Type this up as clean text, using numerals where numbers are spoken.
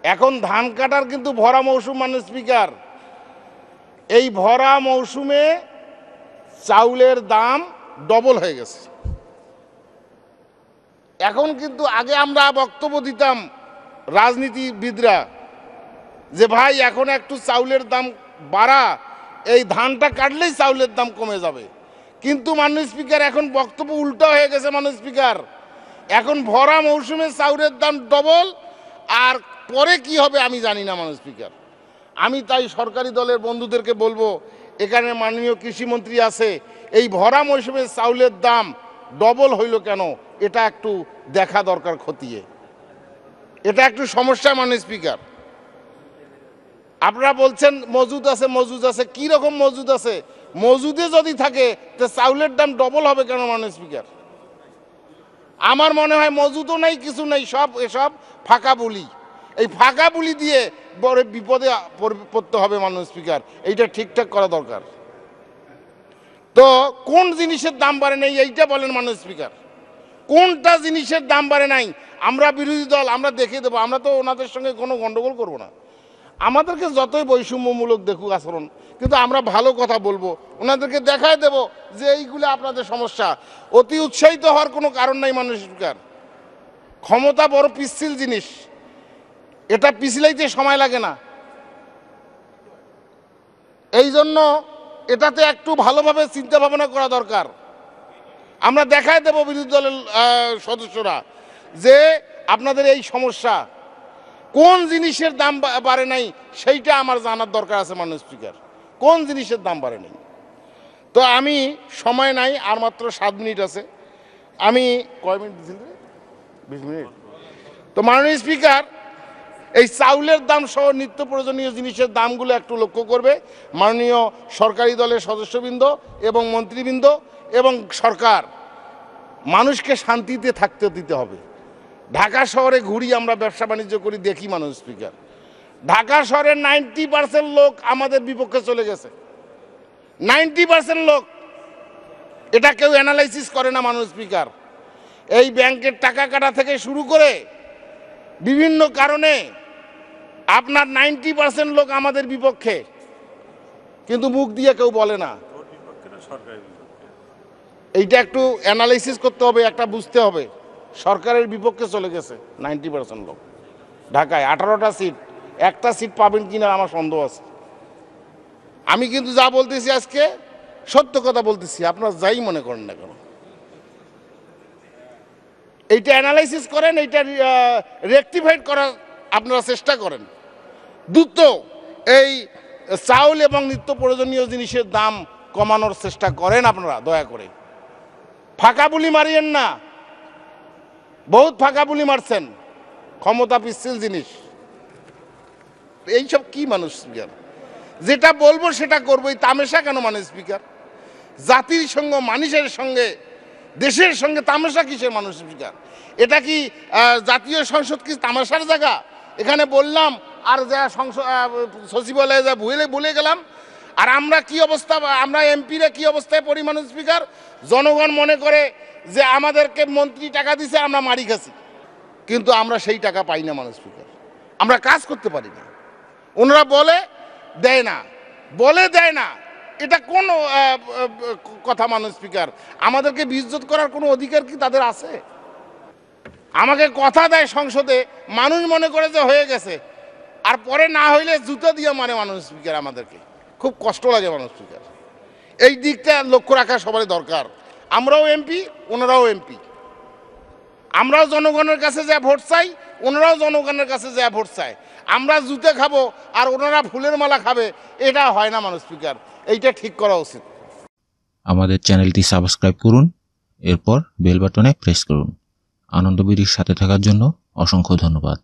এখন ধান কাটার কিন্তু ভরা মৌসুম মাননীয় স্পিকার। এই ভরা মৌসুমে চাউলের দাম ডবল হয়ে গেছে। এখন কিন্তু আগে আমরা বক্তব্য দিতাম রাজনীতিবিদরা যে ভাই এখন একটু চাউলের দাম বাড়া, এই ধানটা কাটলেই চাউলের দাম কমে যাবে। কিন্তু মাননীয় স্পিকার এখন বক্তব্য উল্টো হয়ে গেছে মাননীয় স্পিকার। এখন ভরা মৌসুমে চাউলের দাম ডবল, আর পরে কি হবে আমি জানি না মাননীয় স্পিকার। আমি তাই সরকারি দলের বন্ধুদেরকে বলবো, এখানে মাননীয় কৃষিমন্ত্রী আছে, এই ভরা মৌসুমে চাউলের দাম ডবল হইল কেন এটা একটু দেখা দরকার খতিয়ে। এটা একটু সমস্যা মাননীয় স্পিকার। আপনারা বলছেন মজুদ আছে, মজুদ আছে, কি রকম মজুদ আছে? মজুদে যদি থাকে তো চাউলের দাম ডবল হবে কেন মাননীয় স্পিকার? আমার মনে হয় মজুদও নাই, কিছু নাই, সব এসব ফাঁকা বুলি। এই ফাঁকা বুলি দিয়ে বড় বিপদে পড়তে হবে মাননীয় স্পিকার। এইটা ঠিকঠাক করা দরকার। তো কোন জিনিসের দাম বাড়ে নাই এইটা বলেন মাননীয় স্পিকার। কোনটা জিনিসের দাম বাড়ে নাই? আমরা বিরোধী দল, আমরা দেখিয়ে দেবো। আমরা তো ওনাদের সঙ্গে কোনো গন্ডগোল করব না। আমাদেরকে যতই বৈষম্যমূলক দেখুক আচরণ, কিন্তু আমরা ভালো কথা বলবো, ওনাদেরকে দেখায় দেব যে এইগুলো আপনাদের সমস্যা। অতি উৎসাহিত হওয়ার কোনো কারণ নাই মাননীয় স্পিকার। ক্ষমতা বড় পিচ্ছিল জিনিস, এটা পিছলাইতে সময় লাগে না। এই জন্য এটাতে একটু ভালোভাবে চিন্তা ভাবনা করা দরকার। আমরা দেখায় দেব বিরোধী দলের সদস্যরা যে আপনাদের এই সমস্যা, কোন জিনিসের দাম বাড়ে নাই সেইটা আমার জানার দরকার আছে মাননীয় স্পিকার। কোন জিনিসের দাম বাড়ে নাই? তো আমি সময় নাই, আর মাত্র 7 মিনিট আছে। আমি কয় মিনিট দিয়েছেন? 20 মিনিট। তো মাননীয় স্পিকার, এই চাউলের দাম সহ নিত্য প্রয়োজনীয় জিনিসের দামগুলো একটু লক্ষ্য করবে মাননীয় সরকারি দলের সদস্যবৃন্দ এবং মন্ত্রীবৃন্দ এবং সরকার। মানুষকে শান্তিতে থাকতে দিতে হবে। ঢাকা শহরে ঘুরি, আমরা ব্যবসা বাণিজ্য করি, দেখি মাননীয় স্পিকার, ঢাকা শহরের 90% লোক আমাদের বিপক্ষে চলে গেছে। 90% লোক। এটা কেউ অ্যানালাইসিস করে না মাননীয় স্পিকার। এই ব্যাংকের টাকা কাটা থেকে শুরু করে বিভিন্ন কারণে আপনার 90% লোক আমাদের বিপক্ষে, কিন্তু মুখ দিয়ে কেউ বলে না। এইটা একটু অ্যানালাইসিস করতে হবে, একটা বুঝতে হবে। সরকারের বিপক্ষে চলে গেছে 90% লোক। ঢাকায় 18টা সিট, একটা সিট পাবেন কিনা আমার সন্দেহ আছে। আমি কিন্তু যা বলতেছি আজকে সত্য কথা বলতেছি, আপনারা যাই মনে করেন না কেন। এইটা অ্যানালাইসিস করেন, এইটা রেকটিফাইড করার আপনারা চেষ্টা করেন। দ্রুত এই চাউল এবং নিত্য প্রয়োজনীয় জিনিসের দাম কমানোর চেষ্টা করেন আপনারা, দয়া করে। ফাঁকা বুলি মারিয়েন না, বহুত ফাঁকা বুলি মারছেন। ক্ষমতা পিচ্ছিল জিনিস। এইসব কি মানুষ স্পিকার? যেটা বলবো সেটা করবো, এই তামেশা কেন মাননীয় স্পিকার? জাতির সঙ্গে, মানুষের সঙ্গে, দেশের সঙ্গে তামেশা কিসের মাননীয় স্পিকার? এটা কি জাতীয় সংসদ কি তামাশার জায়গা? এখানে বললাম আর যা সচিবালয়ে যা ভুলে গেলাম। আর আমরা কি অবস্থা, আমরা এমপিরা কি অবস্থায় পড়ি মাননীয় স্পিকার? জনগণ মনে করে যে আমাদেরকে মন্ত্রী টাকা দিছে, আমরা মারি খাচ্ছি, কিন্তু আমরা সেই টাকা পাই না মাননীয় স্পিকার। আমরা কাজ করতে পারি না। ওনারা বলে দেয় না, বলে দেয় না। এটা কোন কথা মাননীয় স্পিকার? আমাদেরকে বিইজ্জত করার কোনো অধিকার কি তাদের আছে? আমাকে কথা দেয় সংসদে, মানুষ মনে করে যে হয়ে গেছে, আর পরে না হইলে জুতো দিয়ে মানে মাননীয় স্পিকার। আমাদেরকে খুব কষ্ট লাগে মাননীয় স্পিকার। এই দিকটা লক্ষ্য রাখা সবারই দরকার। আমরাও এমপি, ওনারাও এমপি। আমরাও জনগণের কাছে যা ভোট চাই, ওনারাও জনগণের কাছে যা ভোট চায়। আমরা জুতে খাবো আর ওনারা ফুলের মালা খাবে, এটা হয় না মাননীয় স্পিকার। এইটা ঠিক করা উচিত। আমাদের চ্যানেলটি সাবস্ক্রাইব করুন, এরপর বেল বাটনে প্রেস করুন। আনন্দবিডির সাথে থাকার জন্য অসংখ্য ধন্যবাদ।